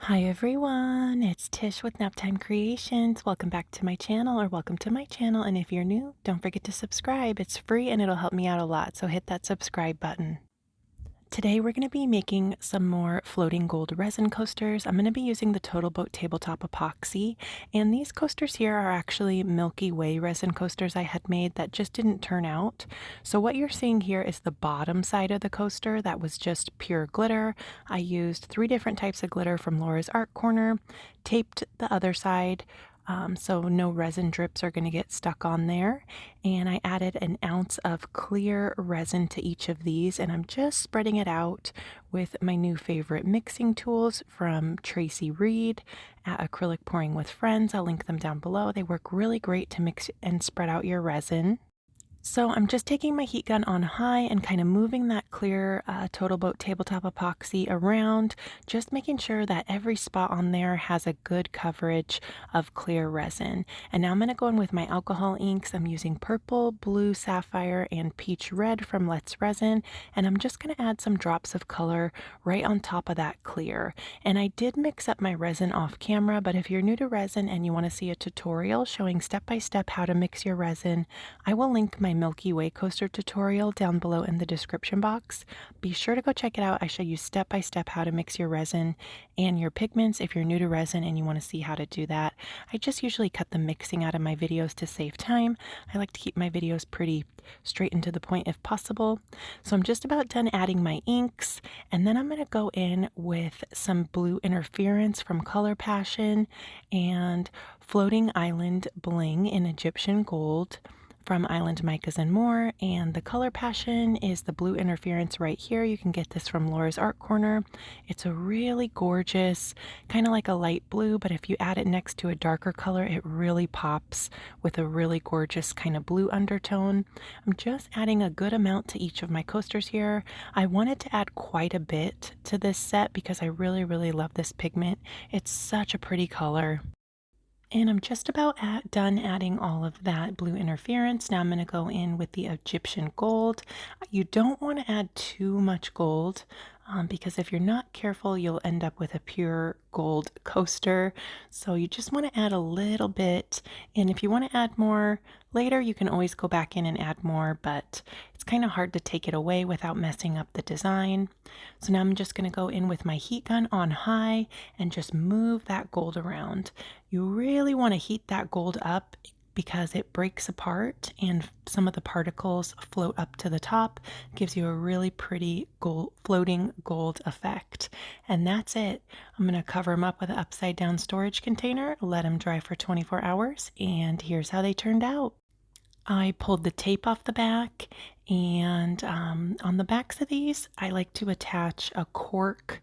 Hi everyone, it's Tish with Naptime Creations. Welcome back to my channel, or welcome to my channel, and if you're new, don't forget to subscribe. It's free and it'll help me out a lot, so hit that subscribe button. Today we're going to be making some more floating gold resin coasters. I'm going to be using the TotalBoat TableTop Epoxy, and these coasters here are actually Milky Way resin coasters I had made that just didn't turn out. So what you're seeing here is the bottom side of the coaster that was just pure glitter. I used 3 different types of glitter from Laura's Art Corner, taped the other side, so no resin drips are going to get stuck on there. And I added an ounce of clear resin to each of these, and I'm just spreading it out with my new favorite mixing tools from Tracie Reed at Acrylic Pouring with Friends. I'll link them down below. They work really great to mix and spread out your resin. So I'm just taking my heat gun on high and kind of moving that clear TotalBoat tabletop epoxy around, just making sure that every spot on there has a good coverage of clear resin. And now I'm going to go in with my alcohol inks. I'm using purple, blue, sapphire, and peach red from Let's Resin, and I'm just going to add some drops of color right on top of that clear. And I did mix up my resin off camera, but if you're new to resin and you want to see a tutorial showing step-by-step how to mix your resin, I will link my Milky Way coaster tutorial down below in the description box. Be sure to go check it out. I show you step by step how to mix your resin and your pigments if you're new to resin and you want to see how to do that. I just usually cut the mixing out of my videos to save time. I like to keep my videos pretty straight and to the point if possible. So I'm just about done adding my inks, and then I'm going to go in with some blue interference from Color Passion and Floating Island Bling in Egyptian Gold from Island Micas And More, and the Color Passion is the blue interference right here. You can get this from Laura's Art Corner. It's a really gorgeous, kind of like a light blue, but if you add it next to a darker color, it really pops with a really gorgeous kind of blue undertone. I'm just adding a good amount to each of my coasters here. I wanted to add quite a bit to this set because I really love this pigment. It's such a pretty color. And I'm just about done adding all of that blue interference. Now I'm going to go in with the Egyptian gold. You don't want to add too much gold because if you're not careful, you'll end up with a pure gold coaster. So you just want to add a little bit. And if you want to add more later, you can always go back in and add more, but it's kind of hard to take it away without messing up the design. So now I'm just going to go in with my heat gun on high and just move that gold around. You really want to heat that gold up because it breaks apart and some of the particles float up to the top. Gives you a really pretty floating gold effect. And that's it. I'm going to cover them up with an upside down storage container, let them dry for 24 hours, and here's how they turned out. I pulled the tape off the back, and on the backs of these, I like to attach a cork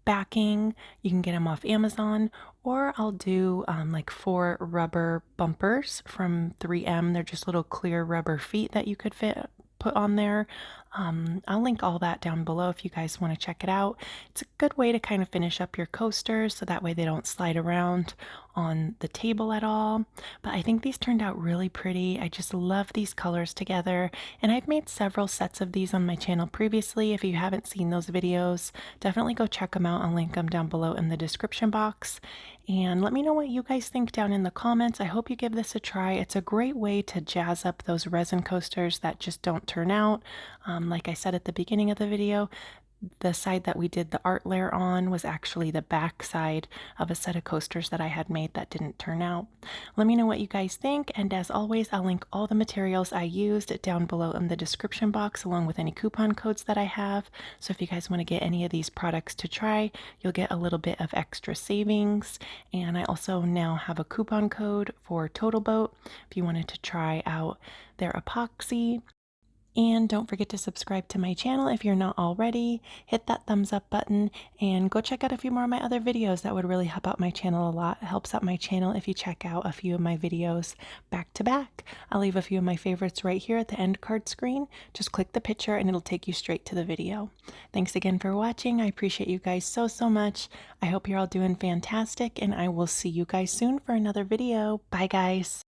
backing. You can get them off Amazon, or I'll do like 4 rubber bumpers from 3M. They're just little clear rubber feet that you could put on there. I'll link all that down below if you guys want to check it out. It's a good way to kind of finish up your coasters so that way they don't slide around on the table at all. But I think these turned out really pretty. I just love these colors together, and I've made several sets of these on my channel previously. If you haven't seen those videos, definitely go check them out. I'll link them down below in the description box. And let me know what you guys think down in the comments. I hope you give this a try. It's a great way to jazz up those resin coasters that just don't turn out. Like I said at the beginning of the video, the side that we did the art layer on was actually the back side of a set of coasters that I had made that didn't turn out. Let me know what you guys think, and as always, I'll link all the materials I used down below in the description box along with any coupon codes that I have. So if you guys want to get any of these products to try, you'll get a little bit of extra savings. And I also now have a coupon code for TotalBoat if you wanted to try out their epoxy. And don't forget to subscribe to my channel if you're not already. Hit that thumbs up button and go check out a few more of my other videos. That would really help out my channel a lot. It helps out my channel if you check out a few of my videos back to back. I'll leave a few of my favorites right here at the end card screen. Just click the picture and it'll take you straight to the video. Thanks again for watching. I appreciate you guys so much. I hope you're all doing fantastic, and I will see you guys soon for another video. Bye guys.